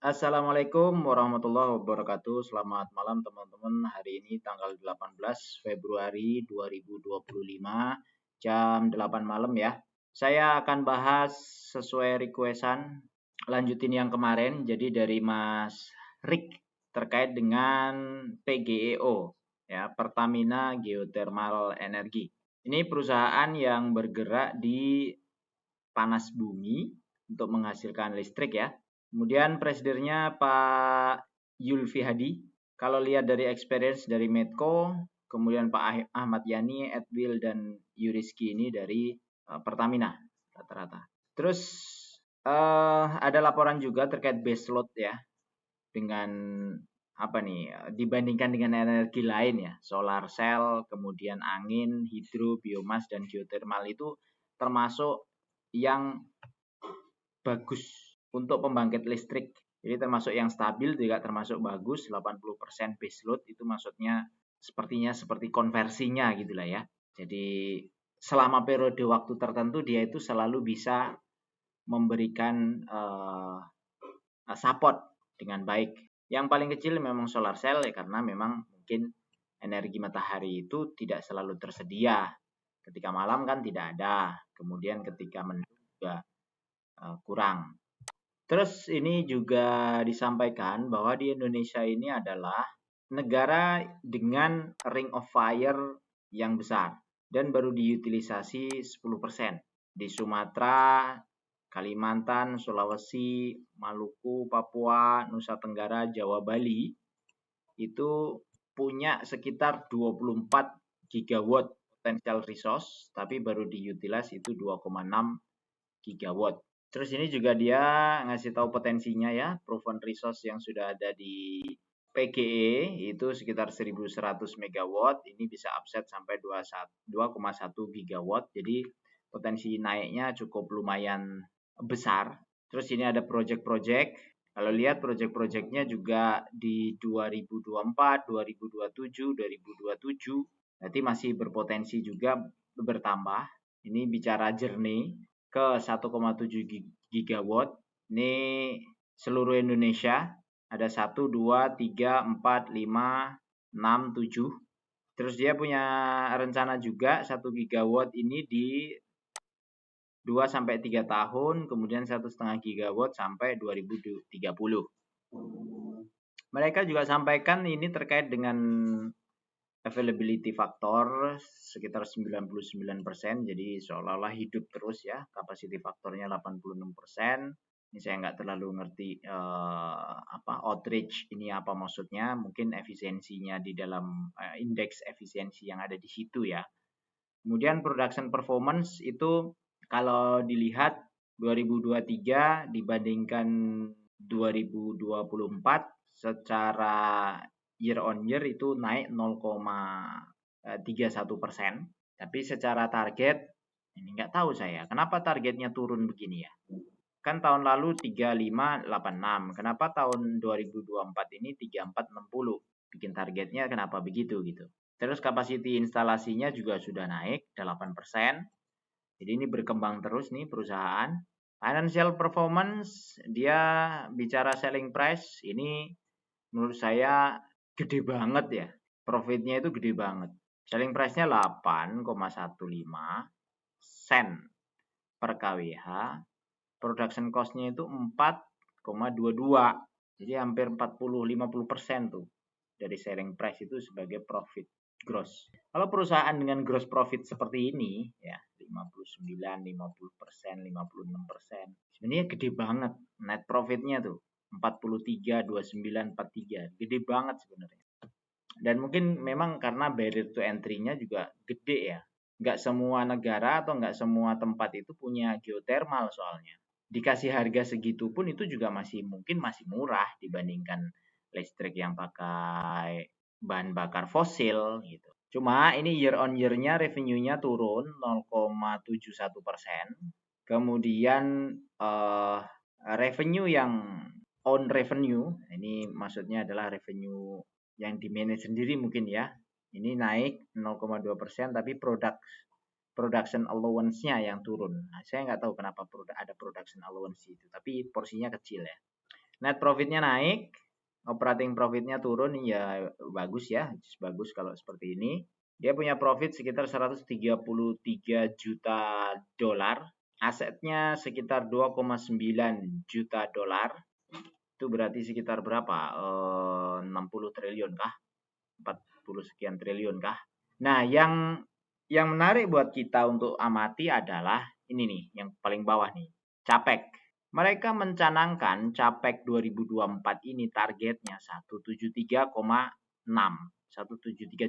Assalamualaikum warahmatullahi wabarakatuh. Selamat malam teman-teman. Hari ini tanggal 18 Februari 2025 jam 8 malam ya. Saya akan bahas sesuai requestan, lanjutin yang kemarin. Jadi dari Mas Rick terkait dengan PGEO ya, Pertamina Geothermal Energy. Ini perusahaan yang bergerak di panas bumi untuk menghasilkan listrik ya. Kemudian presidennya Pak Yulfi Hadi. Kalau lihat dari experience dari Medco, kemudian Pak Ahmad Yani, Edwil, dan Yuriski ini dari Pertamina rata-rata. Terus ada laporan juga terkait base load ya, dengan apa nih, dibandingkan dengan energi lain ya, solar cell, kemudian angin, hidro, biomas, dan geothermal itu termasuk yang bagus untuk pembangkit listrik. Jadi termasuk yang stabil, juga termasuk bagus. 80% base load itu maksudnya sepertinya seperti konversinya gitulah ya. Jadi selama periode waktu tertentu dia itu selalu bisa memberikan support dengan baik. Yang paling kecil memang solar cell ya, karena memang mungkin energi matahari itu tidak selalu tersedia. Ketika malam kan tidak ada, kemudian ketika mendung juga kurang. Terus ini juga disampaikan bahwa di Indonesia ini adalah negara dengan ring of fire yang besar dan baru diutilisasi 10%. Di Sumatera, Kalimantan, Sulawesi, Maluku, Papua, Nusa Tenggara, Jawa, Bali itu punya sekitar 24 gigawatt potential resource, tapi baru diutilisasi itu 2,6 gigawatt. Terus ini juga dia ngasih tahu potensinya ya, proven resource yang sudah ada di PGE itu sekitar 1100 megawatt, ini bisa upset sampai 2,1 gigawatt. Jadi potensi naiknya cukup lumayan besar. Terus ini ada project-project. Kalau lihat project-projectnya juga di 2024, 2027, 2027, berarti masih berpotensi juga bertambah. Ini bicara journey ke 1,7 gigawatt. Ini seluruh Indonesia. Ada 1, 2, 3, 4, 5, 6, 7. Terus dia punya rencana juga 1 gigawatt ini di 2 sampai 3 tahun, kemudian 1,5 gigawatt sampai 2030. Mereka juga sampaikan ini terkait dengan availability factor sekitar 99%, jadi seolah-olah hidup terus ya, capacity faktornya 86%. Ini saya nggak terlalu ngerti outreach ini apa maksudnya, mungkin efisiensinya di dalam indeks efisiensi yang ada di situ ya. Kemudian production performance itu kalau dilihat 2023 dibandingkan 2024 secara year on year itu naik 0,31%. Tapi secara target ini nggak tahu saya kenapa targetnya turun begini ya. Kan tahun lalu 3586, kenapa tahun 2024 ini 3460? Bikin targetnya kenapa begitu gitu. Terus capacity instalasinya juga sudah naik 8%. Jadi ini berkembang terus nih perusahaan. Financial performance, dia bicara selling price, ini menurut saya gede banget ya. Profitnya itu gede banget. Selling price-nya 8,15 sen per kWh. Production cost-nya itu 4,22. Jadi hampir 40-50% tuh dari selling price itu sebagai profit gross. Kalau perusahaan dengan gross profit seperti ini ya 59, 50%, 56%, sebenarnya gede banget net profitnya tuh 43, 29, 43, gede banget sebenarnya. Dan mungkin memang karena barrier to entry-nya juga gede ya. Nggak semua negara atau nggak semua tempat itu punya geothermal soalnya. Dikasih harga segitu pun itu juga mungkin masih murah dibandingkan listrik yang pakai bahan bakar fosil gitu. Cuma ini year on year-nya revenue-nya turun 0,71%. Kemudian revenue yang own revenue, ini maksudnya adalah revenue yang di manage sendiri mungkin ya. Ini naik 0,2%, tapi production allowance-nya yang turun. Nah, saya nggak tahu kenapa ada production allowance itu, tapi porsinya kecil ya. Net profitnya naik, operating profitnya turun, ya bagus ya, bagus kalau seperti ini. Dia punya profit sekitar 133 juta dolar, asetnya sekitar 2,9 juta dolar. Itu berarti sekitar berapa? 60 triliun kah? 40 sekian triliun kah? Nah, yang menarik buat kita untuk amati adalah ini nih, yang paling bawah nih, Capek. Mereka mencanangkan Capek 2024 ini targetnya 173,6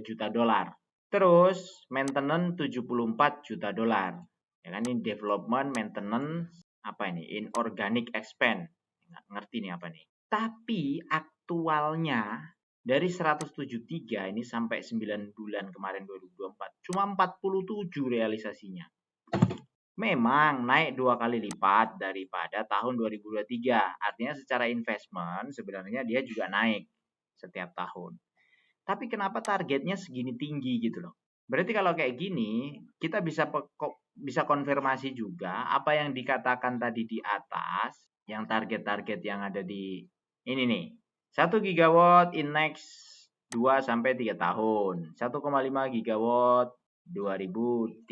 juta dolar. Terus maintenance 74 juta dolar. Ya kan, ini development, maintenance, apa ini? Inorganic expand. Nggak ngerti nih apa nih. Tapi aktualnya dari 173 ini sampai 9 bulan kemarin 2024 cuma 47 realisasinya. Memang naik 2 kali lipat daripada tahun 2023. Artinya secara investment sebenarnya dia juga naik setiap tahun. Tapi kenapa targetnya segini tinggi gitu loh. Berarti kalau kayak gini kita bisa konfirmasi juga apa yang dikatakan tadi di atas, yang target-target yang ada di ini nih. 1 gigawatt in next 2 sampai 3 tahun. 1,5 gigawatt 2030.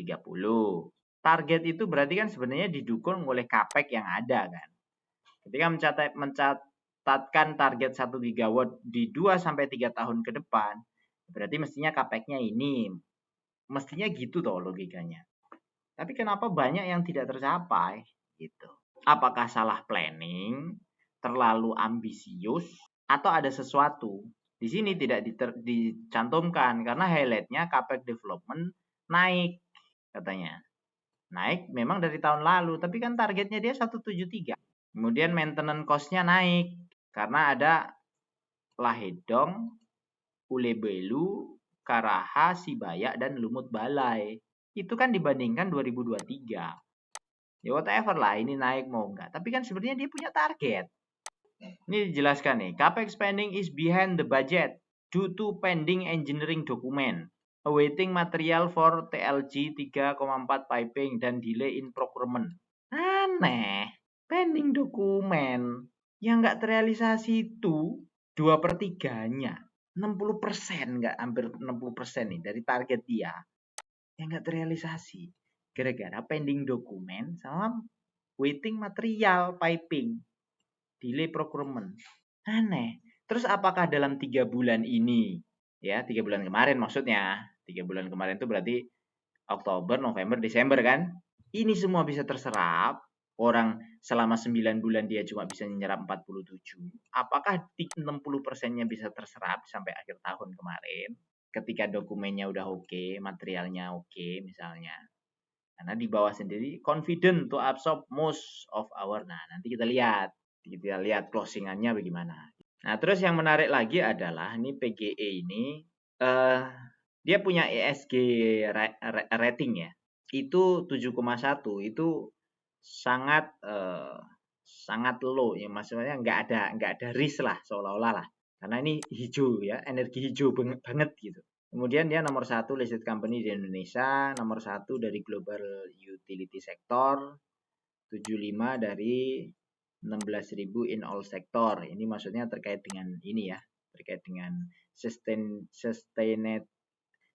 Target itu berarti kan sebenarnya didukung oleh Capek yang ada kan. Ketika mencatatkan target 1 gigawatt di 2 sampai 3 tahun ke depan, berarti mestinya Capeknya ini. Mestinya gitu toh logikanya. Tapi kenapa banyak yang tidak tercapai gitu. Apakah salah planning, terlalu ambisius, atau ada sesuatu? Di sini tidak dicantumkan karena highlightnya Capek development naik katanya. Naik memang dari tahun lalu, tapi kan targetnya dia 173. Kemudian maintenance cost-nya naik karena ada Lahedong, Ulebelu, Karaha, Sibaya, dan Lumut Balai. Itu kan dibandingkan 2023. Ya whatever lah, ini naik mau enggak. Tapi kan sebenarnya dia punya target. Ini dijelaskan nih, Capex spending is behind the budget due to pending engineering document, awaiting material for TLG 3,4 piping, dan delay in procurement. Aneh, pending dokumen yang nggak terrealisasi itu 2/3-nya. 60% nggak, hampir 60% nih dari target dia yang nggak terrealisasi. Gara-gara pending dokumen sama waiting material piping. Delay procurement. Aneh. Terus apakah dalam 3 bulan ini, ya 3 bulan kemarin maksudnya, 3 bulan kemarin itu berarti Oktober, November, Desember kan, ini semua bisa terserap, orang selama 9 bulan dia cuma bisa menyerap 47, apakah 60%-nya bisa terserap sampai akhir tahun kemarin, ketika dokumennya udah oke, materialnya oke misalnya. Karena di bawah sendiri, confident to absorb most of our, nah nanti kita lihat closingannya bagaimana. Nah terus yang menarik lagi adalah, ini PGE ini, dia punya ESG rating ya, itu 7,1, itu sangat sangat low ya, maksudnya nggak ada risk lah seolah-olah lah, karena ini hijau ya, energi hijau banget gitu. Kemudian dia nomor 1 listed company di Indonesia, nomor 1 dari global utility sector, 75 dari 16.000 in all sector. Ini maksudnya terkait dengan ini ya, terkait dengan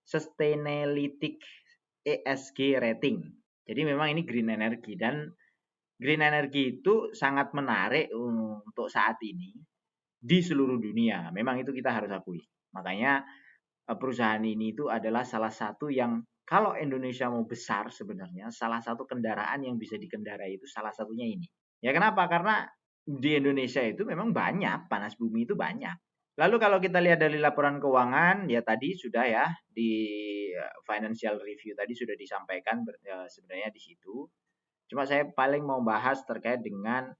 Sustainalytics ESG rating. Jadi memang ini green energy, dan green energy itu sangat menarik untuk saat ini di seluruh dunia. Memang itu kita harus akui. Makanya perusahaan ini itu adalah salah satu yang, kalau Indonesia mau besar sebenarnya, salah satu kendaraan yang bisa dikendarai itu salah satunya ini. Ya kenapa? Karena di Indonesia itu memang banyak, panas bumi itu banyak. Lalu kalau kita lihat dari laporan keuangan, ya tadi sudah ya, di financial review tadi sudah disampaikan sebenarnya di situ. Cuma saya paling mau bahas terkait dengan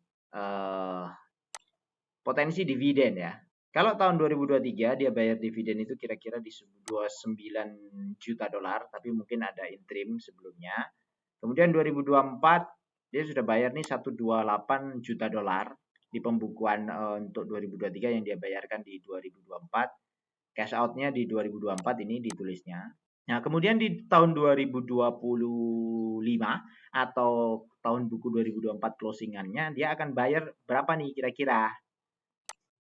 potensi dividen ya. Kalau tahun 2023 dia bayar dividen itu kira-kira di 29 juta dolar, tapi mungkin ada interim sebelumnya. Kemudian 2024 dia sudah bayar nih 128 juta dolar di pembukuan untuk 2023 yang dia bayarkan di 2024. Cash out-nya di 2024 ini ditulisnya. Nah, kemudian di tahun 2025 atau tahun buku 2024 closingannya dia akan bayar berapa nih kira-kira?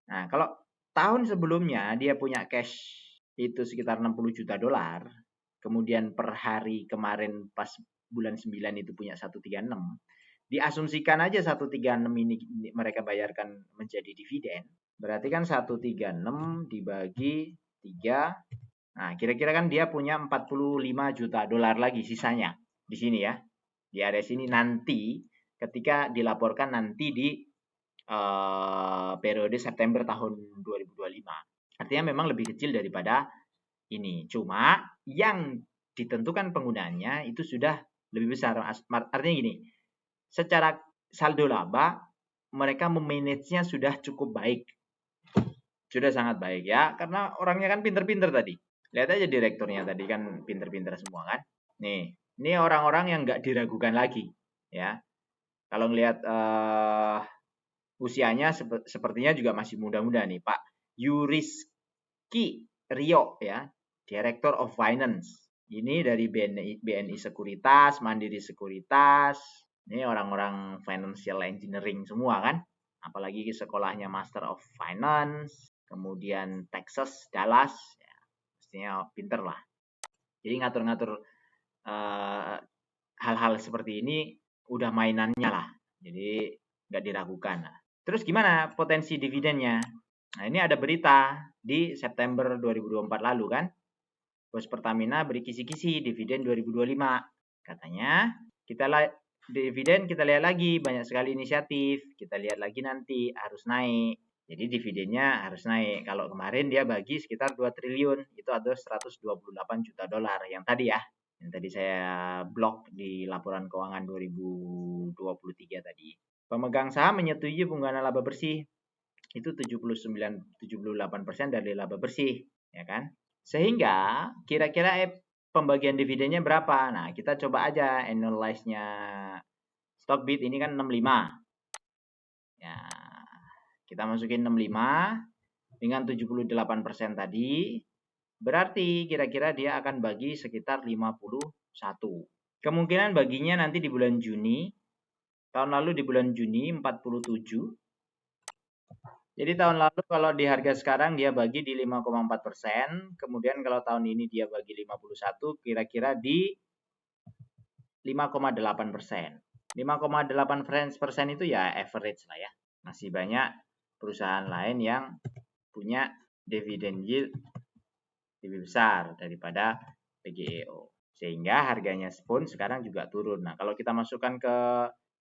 Nah, kalau tahun sebelumnya dia punya cash itu sekitar 60 juta dolar, kemudian per hari kemarin pas bulan 9 itu punya 136, diasumsikan aja 136 ini mereka bayarkan menjadi dividen, berarti kan 136 dibagi 3. Nah, kira-kira kan dia punya 45 juta dolar lagi sisanya di sini ya. Di area sini nanti ketika dilaporkan nanti di periode September tahun 2025. Artinya memang lebih kecil daripada ini. Cuma yang ditentukan penggunaannya itu sudah lebih besar. Artinya gini, secara saldo laba mereka memanage-nya sudah cukup baik. Sudah sangat baik ya, karena orangnya kan pinter-pinter tadi. Lihat aja direkturnya tadi kan pinter-pinter semua kan. Nih, ini orang-orang yang nggak diragukan lagi ya. Kalau ngelihat usianya sepertinya juga masih muda-muda nih, Pak Yuriski Rio ya, Director of Finance. Ini dari BNI Sekuritas, Mandiri Sekuritas. Ini orang-orang financial engineering semua kan. Apalagi sekolahnya Master of Finance, kemudian Texas, Dallas, ya, pastinya pinter lah. Jadi ngatur-ngatur hal-hal seperti ini udah mainannya lah. Jadi nggak diragukan. Terus gimana potensi dividennya? Nah, ini ada berita di September 2024 lalu kan. Bos Pertamina beri kisi-kisi dividen 2025. Katanya dividen kita lihat lagi, banyak sekali inisiatif. Kita lihat lagi nanti harus naik. Jadi dividennya harus naik. Kalau kemarin dia bagi sekitar 2 triliun, itu ada 128 juta dolar yang tadi ya. Yang tadi saya blok di laporan keuangan 2023 tadi. Pemegang saham menyetujui penggunaan laba bersih itu 78% dari laba bersih, ya kan? Sehingga kira-kira pembagian dividennya berapa? Nah, kita coba aja analyze-nya Stockbit ini kan 65. Ya, kita masukin 65 dengan 78% tadi, berarti kira-kira dia akan bagi sekitar 51. Kemungkinan baginya nanti di bulan Juni. Tahun lalu di bulan Juni 47. Jadi tahun lalu kalau di harga sekarang dia bagi di 5,4%, kemudian kalau tahun ini dia bagi 51, kira-kira di 5,8%. 5,8% itu ya average lah ya. Masih banyak perusahaan lain yang punya dividen yield lebih besar daripada PGEO. Sehingga harganya pun sekarang juga turun. Nah, kalau kita masukkan ke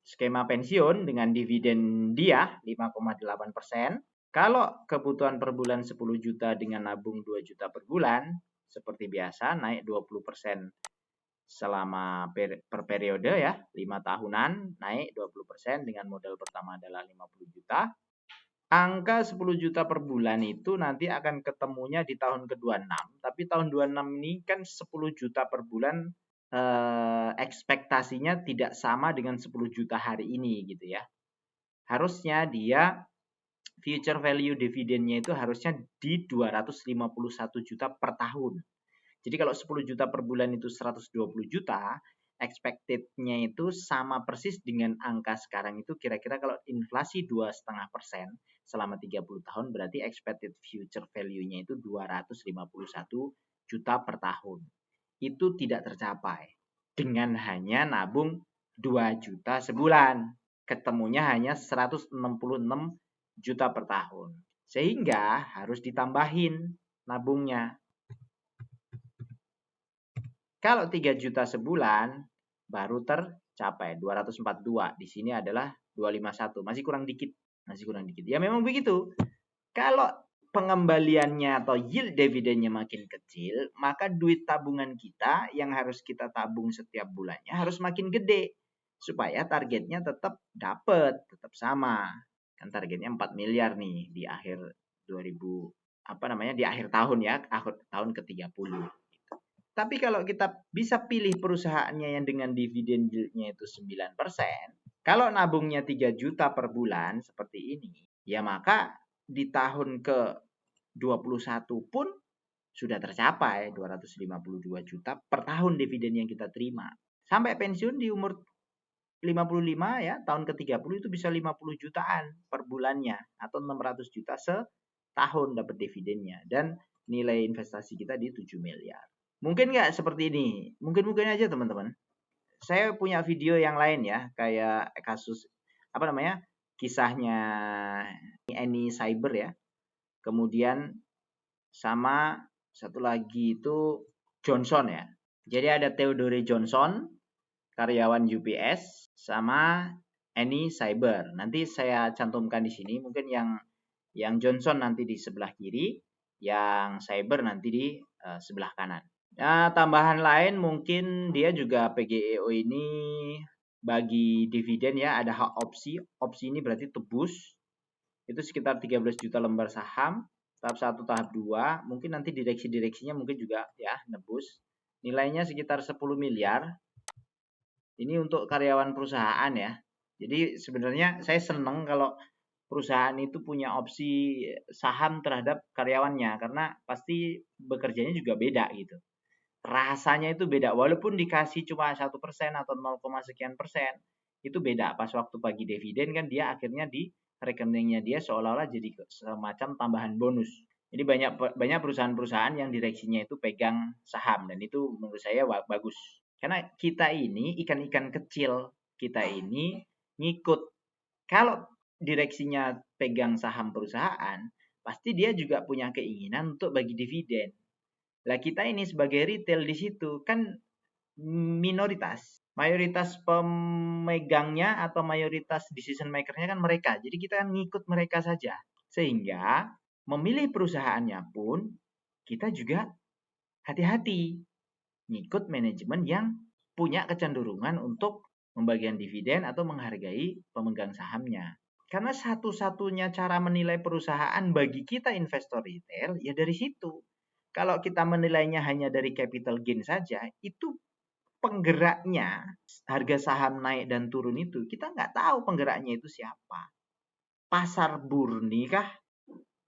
skema pensiun dengan dividen dia 5,8%, kalau kebutuhan per bulan 10 juta dengan nabung 2 juta per bulan, seperti biasa naik 20% selama per periode ya, 5 tahunan naik 20% dengan modal pertama adalah 50 juta. Angka 10 juta per bulan itu nanti akan ketemunya di tahun ke-26, tapi tahun 26 ini kan 10 juta per bulan ekspektasinya tidak sama dengan 10 juta hari ini gitu ya. Harusnya dia future value dividennya itu harusnya di 251 juta per tahun. Jadi kalau 10 juta per bulan itu 120 juta, expected-nya itu sama persis dengan angka sekarang itu kira-kira kalau inflasi 2,5% selama 30 tahun berarti expected future value-nya itu 251 juta per tahun. Itu tidak tercapai dengan hanya nabung 2 juta sebulan. Ketemunya hanya 166 juta per tahun. Sehingga harus ditambahin nabungnya. Kalau 3 juta sebulan baru tercapai 242. Di sini adalah 251. Masih kurang dikit. Ya memang begitu. Kalau pengembaliannya atau yield dividennya makin kecil, maka duit tabungan kita yang harus kita tabung setiap bulannya harus makin gede supaya targetnya tetap dapat, tetap sama. Kan targetnya 4 miliar nih di akhir 2000 di akhir tahun ya, akhir tahun ke-30. Tapi kalau kita bisa pilih perusahaannya yang dengan dividen yield-nya itu 9%, kalau nabungnya 3 juta per bulan seperti ini, ya maka di tahun ke-21 pun sudah tercapai 252 juta per tahun dividen yang kita terima. Sampai pensiun di umur 55 ya, tahun ke-30 itu bisa 50 jutaan per bulannya atau 600 juta setahun dapat dividennya dan nilai investasi kita di 7 miliar. Mungkin nggak seperti ini? Mungkin aja teman-teman. Saya punya video yang lain ya, kayak kasus apa namanya? Kisahnya Any Cyber ya. Kemudian sama satu lagi itu Johnson ya. Jadi ada Theodore Johnson, karyawan UPS, sama Any Cyber. Nanti saya cantumkan di sini. Mungkin yang Johnson nanti di sebelah kiri, yang Cyber nanti di sebelah kanan. Nah, tambahan lain mungkin dia juga PGEO ini bagi dividen ya, ada hak opsi. Opsi ini berarti tebus. Itu sekitar 13 juta lembar saham. Tahap 1, tahap 2. Mungkin nanti direksi-direksinya mungkin juga ya nebus. Nilainya sekitar 10 miliar. Ini untuk karyawan perusahaan ya. Jadi sebenarnya saya senang kalau perusahaan itu punya opsi saham terhadap karyawannya. Karena pasti bekerjanya juga beda gitu. Rasanya itu beda. Walaupun dikasih cuma 1% atau 0, sekian persen. Itu beda. Pas waktu pagi dividen kan dia akhirnya di rekeningnya dia seolah-olah jadi semacam tambahan bonus. Jadi banyak perusahaan-perusahaan yang direksinya itu pegang saham. Dan itu menurut saya bagus. Karena kita ini ikan-ikan kecil, kita ini ngikut. Kalau direksinya pegang saham perusahaan, pasti dia juga punya keinginan untuk bagi dividen. Lah kita ini sebagai retail di situ kan minoritas. Mayoritas pemegangnya atau mayoritas decision makernya kan mereka. Jadi kita kan ngikut mereka saja. Sehingga memilih perusahaannya pun kita juga hati-hati. Ngikut manajemen yang punya kecenderungan untuk membagikan dividen atau menghargai pemegang sahamnya. Karena satu-satunya cara menilai perusahaan bagi kita investor retail ya dari situ. Kalau kita menilainya hanya dari capital gain saja, itu penggeraknya harga saham naik dan turun itu kita nggak tahu penggeraknya itu siapa. Pasar murni kah?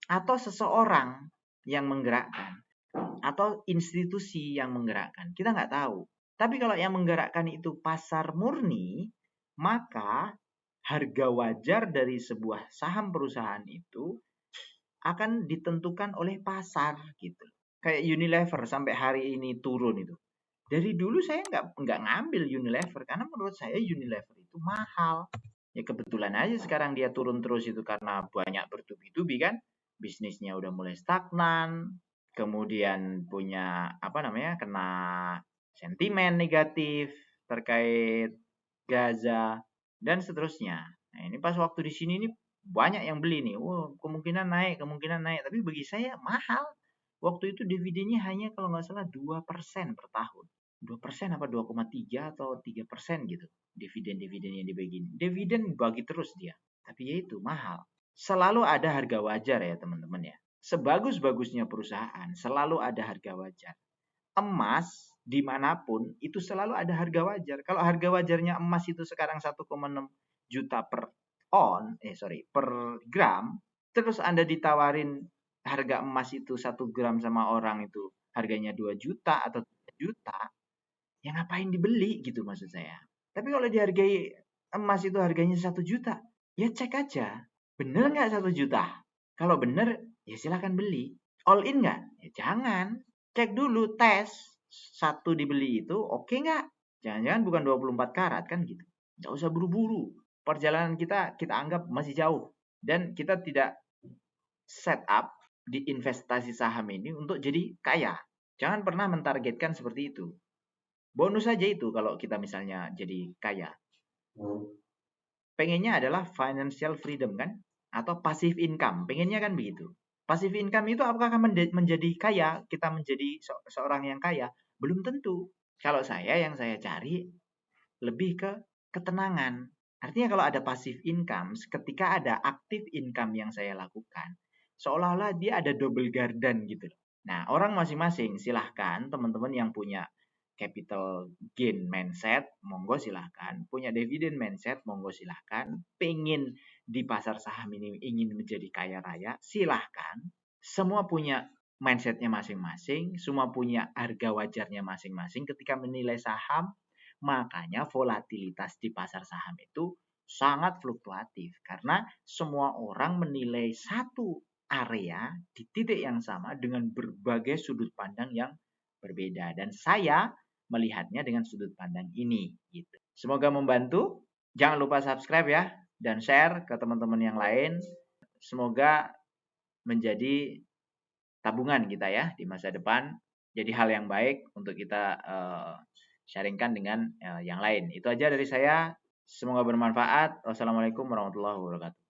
Atau seseorang yang menggerakkan? Atau institusi yang menggerakkan? Kita nggak tahu. Tapi kalau yang menggerakkan itu pasar murni, maka harga wajar dari sebuah saham perusahaan itu akan ditentukan oleh pasar gitu. Kayak Unilever sampai hari ini turun itu. Dari dulu saya nggak ngambil Unilever karena menurut saya Unilever itu mahal. Ya kebetulan aja sekarang dia turun terus itu karena banyak bertubi-tubi kan. Bisnisnya udah mulai stagnan. Kemudian punya kena sentimen negatif terkait Gaza dan seterusnya. Nah ini pas waktu di sini nih banyak yang beli nih. Kemungkinan naik. Tapi bagi saya mahal. Waktu itu dividennya hanya kalau nggak salah 2% per tahun. 2% apa 2,3 atau 3% gitu. Dividen-dividen yang dibagi. Dividen bagi terus dia. Tapi ya itu mahal. Selalu ada harga wajar ya teman-teman ya. Sebagus-bagusnya perusahaan selalu ada harga wajar. Emas dimanapun itu selalu ada harga wajar. Kalau harga wajarnya emas itu sekarang 1,6 juta per gram. Terus Anda ditawarin harga emas itu 1 gram sama orang itu harganya 2 juta atau 3 juta, ya ngapain dibeli gitu maksud saya. Tapi kalau dihargai emas itu harganya 1 juta, ya cek aja. Bener nggak 1 juta? Kalau bener, ya silahkan beli. All in nggak? Ya jangan. Cek dulu, tes. 1 dibeli itu oke nggak? Jangan-jangan bukan 24 karat kan gitu. Nggak usah buru-buru. Perjalanan kita anggap masih jauh. Dan kita tidak set up di investasi saham ini untuk jadi kaya. Jangan pernah mentargetkan seperti itu. Bonus saja itu kalau kita misalnya jadi kaya. Pengennya adalah financial freedom kan? Atau passive income. Pengennya kan begitu. Passive income itu apakah menjadi kaya? Kita menjadi seorang yang kaya? Belum tentu. Kalau yang saya cari lebih ke ketenangan. Artinya kalau ada passive income, ketika ada active income yang saya lakukan, seolah-olah dia ada double garden gitu. Nah, orang masing-masing silahkan teman-teman yang punya capital gain mindset, monggo silahkan. Punya dividen mindset, monggo silahkan. Pengen di pasar saham ini ingin menjadi kaya raya, silahkan. Semua punya mindsetnya masing-masing, semua punya harga wajarnya masing-masing ketika menilai saham, Makanya volatilitas di pasar saham itu sangat fluktuatif karena semua orang menilai satu area di titik yang sama dengan berbagai sudut pandang yang berbeda, dan saya melihatnya dengan sudut pandang ini gitu. Semoga membantu. Jangan lupa subscribe ya dan share ke teman-teman yang lain. Semoga menjadi tabungan kita ya di masa depan, jadi hal yang baik untuk kita sharingkan dengan yang lain. Itu aja dari saya. Semoga bermanfaat. Wassalamualaikum warahmatullahi wabarakatuh.